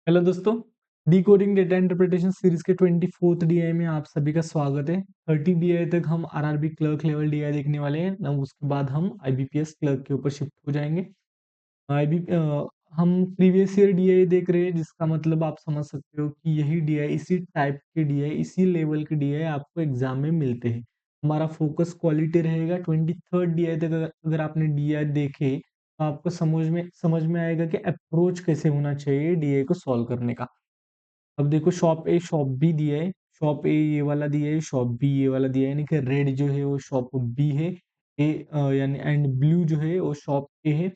Hello दोस्तों, decoding data interpretation series के 24th DI में आप सभी का स्वागत है। 30 डीआई तक हम आरआरबी क्लर्क लेवल डीआई देखने वाले हैं ना। उसके बाद हम आईबीपीएस क्लर्क के ऊपर शिफ्ट हो जाएंगे। आईबी हम प्रीवियस ईयर डीआई देख रहे हैं, जिसका मतलब आप समझ सकते हो कि यही डीआई, इसी टाइप के डीआई, इसी लेवल के डीआई आपको एग्जाम में मिलते हैं। हमारा फोकस क्वालिटी रहेगा। 23rd डीआई तक अगर आपने डीआई देखे तो आपको समझ में आएगा कि अप्रोच कैसे होना चाहिए डीआई को सॉल्व करने का। अब देखो, शॉप ए शॉप बी दिया है। शॉप ए ये वाला दिया है, शॉप बी ये वाला दिया है, यानी कि रेड जो है वो शॉप बी है। ए यानी एंड ब्लू जो है वो शॉप ए है।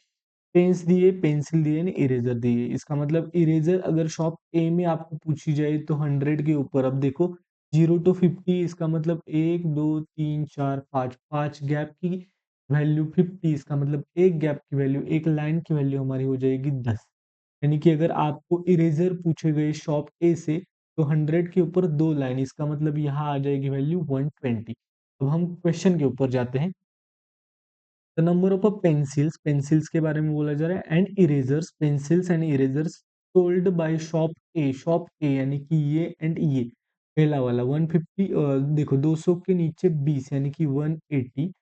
पेन्स दिए, पेंसिल दिए, यानी इरेजर दिए। इसका मतलब इरेजर अगर शॉप ए में आपको पूछी जाए तो 100 के ऊपर। अब देखो, 0 to 50, इसका मतलब 1 2 3 4 5, 5 गैप की वैल्यू 50। इसका मतलब एक गैप की वैल्यू, एक लाइन की वैल्यू हमारी हो जाएगी 10। यानी कि अगर आपको इरेजर पूछे गए शॉप ए से तो 100 के ऊपर 2 लाइन, इसका मतलब यहाँ आ जाएगी वैल्यू 120। अब हम क्वेश्चन के ऊपर जाते हैं। The number of pencils, pencils के बारे में बोला जा रहा है, and erasers, pencils and erasers sold by shop A यानी कि ये एंड ये पहला वाला 150। देखो, 200 के नीचे 20 यानी कि 180।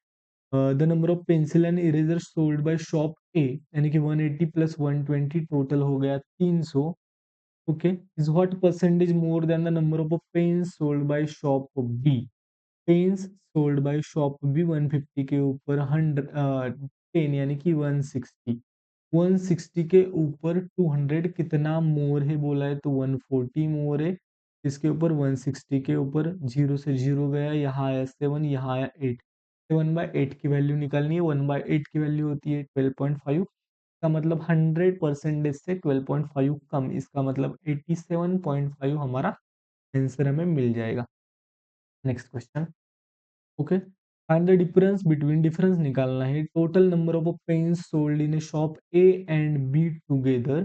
The number of pencil and eraser sold by shop A यानी कि 180 प्लस 120 टोटल हो गया 300। Okay, is what percentage more than the number of pens sold by shop B. Pens sold by shop B 150 के ऊपर 10 यानी कि 160। 160 के ऊपर 200 कितना मोर है बोला है तो 140 मोर है। इसके ऊपर 160 के ऊपर 0 से 0 गया, यहाँ आया 7, यहाँ आया 8। 7/8 की वैल्यू निकालनी है। 1/8 की वैल्यू होती है 12.5। इसका मतलब 100% से 12.5 कम, इसका मतलब 87.5 हमारा आंसर हमें मिल जाएगा। Next question. Okay, find the difference between, difference निकालना है। Total number of pens sold in shop A and B together.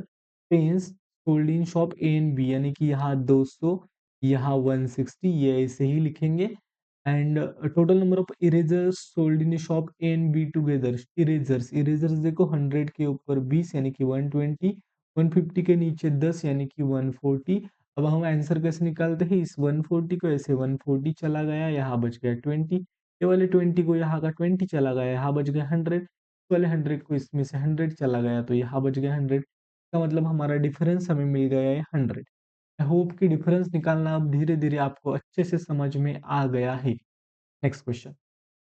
Pens sold in shop A and B यानी कि यहाँ 200, यहाँ 160, ये ऐसे ही लिखेंगे। And total number of erasers sold in shop A and B together. Erasers, erasers देखो 100 के ऊपर 20 यानी कि 120, 150 के नीचे 10 यानी कि 140। अब हम आंसर कैसे निकालते हैं, इस 140 को ऐसे 140 चला गया, यहाँ बच गया 20। ये वाले 20 को यहाँ का 20 चला गया, यहाँ बच गया 100। वाले 100 को इसमें से 100 चला गया तो यहाँ बच गया 100। इसका मतलब हमारा डिफरेंस हमें मिल गया है 100। आई होप कि डिफरेंस निकालना अब धीरे धीरे आपको अच्छे से समझ में आ गया है। Next question.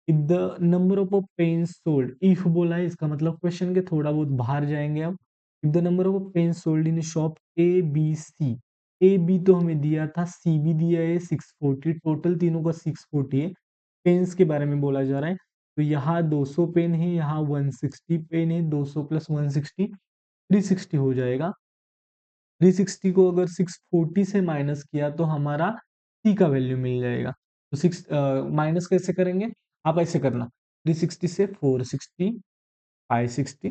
If the number of pens sold, if बोला है, इसका मतलब क्वेश्चन के थोड़ा बहुत बाहर जाएंगे अब। If the number of pens sold in shop A B C, A B तो हमें दिया था, सी भी दिया है 640, टोटल तीनों का 640 है। पेन्स के बारे में बोला जा रहा है तो यहाँ 200 पेन है, यहाँ 160 पेन है। 200 प्लस 160 360 हो जाएगा। 360 को अगर 640 से माइनस किया तो हमारा सी का वैल्यू मिल जाएगा। तो सिक्स माइनस कैसे करेंगे, आप ऐसे करना। 360 से 460, 560,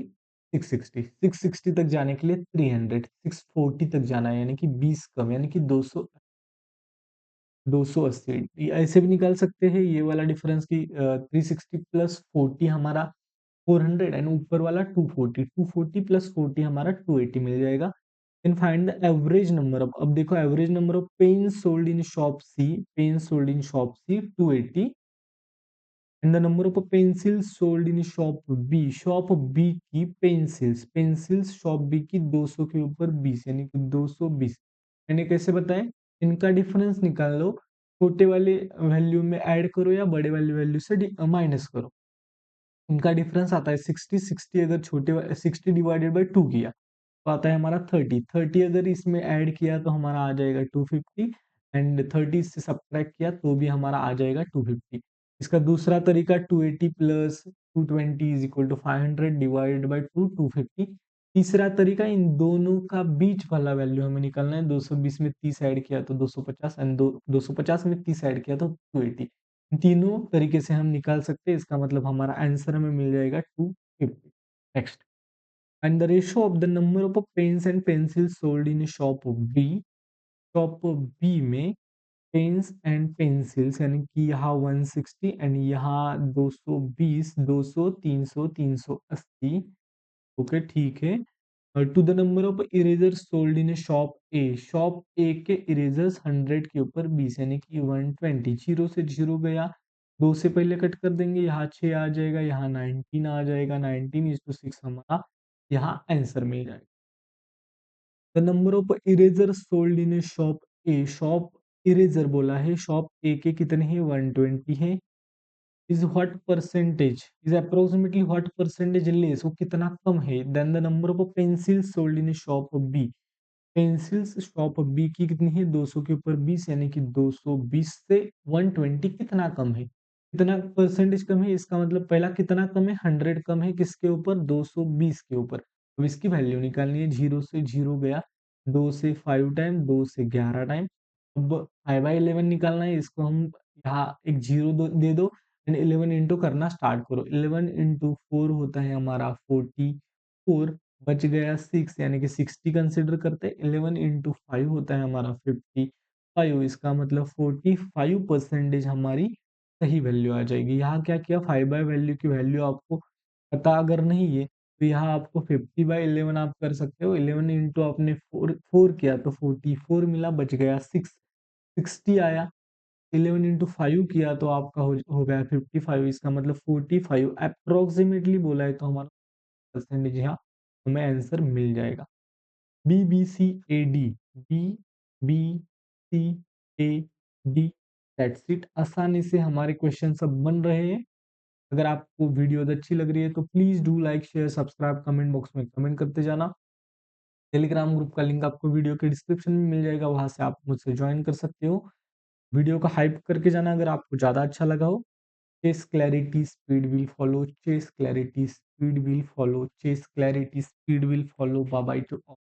660, 660 तक जाने के लिए 300, 640 तक जाना है यानी कि 20 कम, यानी कि 200, 280। ऐसे भी निकाल सकते हैं ये वाला डिफरेंस की 360 प्लस 40 हमारा 400 एंड ऊपर वाला 240, 240 प्लस 40 हमारा 280 मिल जाएगा। Can find the average number of, अब देखो average number of pens sold in shop C, pens sold in shop C 280 and the number of pencils sold in shop B, shop B की pencils, pencils shop B की 200 के ऊपर 20 यानी कि 220। मैंने कैसे बताया, इनका डिफरेंस निकाल लो, छोटे वाले वैल्यू में ऐड करो या बड़े वाले वैल्यू से माइनस करो। इनका डिफरेंस आता है 60, 60 अगर 60 डिवाइडेड बाई 2 किया तो आता है हमारा 30, 30 अगर इसमें ऐड किया तो हमारा आ जाएगा 250 एंड 30 से सब्ट्रैक्ट किया तो भी हमारा आ जाएगा 250। इसका दूसरा तरीका 280 plus 220 is equal to 500 divided by 2, 250। तीसरा तरीका, इन दोनों का बीच वाला वैल्यू हमें निकालना है। 220 में 30 ऐड किया तो 250 एंड 250 में 30 ऐड किया तो 280। तीनों तरीके से हम निकाल सकते हैं, इसका मतलब हमारा आंसर हमें मिल जाएगा 250। Next, and the ratio of the number of pens and pencils sold in shop B, shop B में पेन्स एंड पेंसिल्स यानी कि यहाँ 160 एंड यहाँ 220, 200, 300, 380। ओके, ठीक है। To the number of erasers sold in shop A के erasers 100 के ऊपर 20 यानी कि 120। 0 से 0 गया, 2 से पहले कट कर देंगे, यहाँ 6 आ जाएगा, यहाँ 19 आ जाएगा, 19:6 हमारा यहाँ आंसर मिल जाएगा। The number of eraser sold in shop eraser बोला है, शॉप ए के कितने हैं 120 है। Is what percentage is approximately what percentage less, वो कितना कम है than the number of pencil sold in shop B. Pencils shop B की कितनी है 200 के ऊपर 20 यानी कि 220 से 120 कितना कम है, कितना परसेंटेज कम है, इसका मतलब पहला कितना कम है 100 कम है किसके ऊपर 220 के ऊपर। अब इसकी वैल्यू निकालनी है, 0 से 0 गया, 2 से 5 टाइम, 2 से 11 टाइम। अब 5/11 निकालना है, इसको हम यहाँ एक 0 दे दो एंड 11 इंटू करना स्टार्ट करो। 11 इंटू 4 होता है हमारा 44, बच गया 6 यानी कि 60 कंसिडर करते हैं। 11 इंटू 5 होता है हमारा 55, इसका मतलब 45% हमारी सही वैल्यू आ जाएगी। यहाँ क्या किया 5/वैल्यू की वैल्यू आपको पता अगर नहीं है तो यहाँ आपको 50/11 आप कर सकते हो। 11 इंटू आपने 4 किया तो 44 मिला, बच गया 6, 60 आया। 11 इंटू 5 किया तो आपका हो गया 55, इसका मतलब 45 अप्रोक्सीमेटली बोला है तो हमारा परसेंटेज यहाँ हमें आंसर मिल जाएगा। B B C A D, B B C A D, that's it. आसानी से हमारे क्वेश्चन सब बन रहे हैं। अगर आपको वीडियो अच्छी लग रही है तो please do like share subscribe, comment box में कमेंट करते जाना। टेलीग्राम ग्रुप का लिंक आपको वीडियो के डिस्क्रिप्शन में मिल जाएगा, वहां से आप मुझसे ज्वाइन कर सकते हो। वीडियो का हाइप करके जाना अगर आपको ज़्यादा अच्छा लगा हो। Chase clarity speed will follow, chase clarity speed will follow, chase clarity speed will follow. Bye bye to all.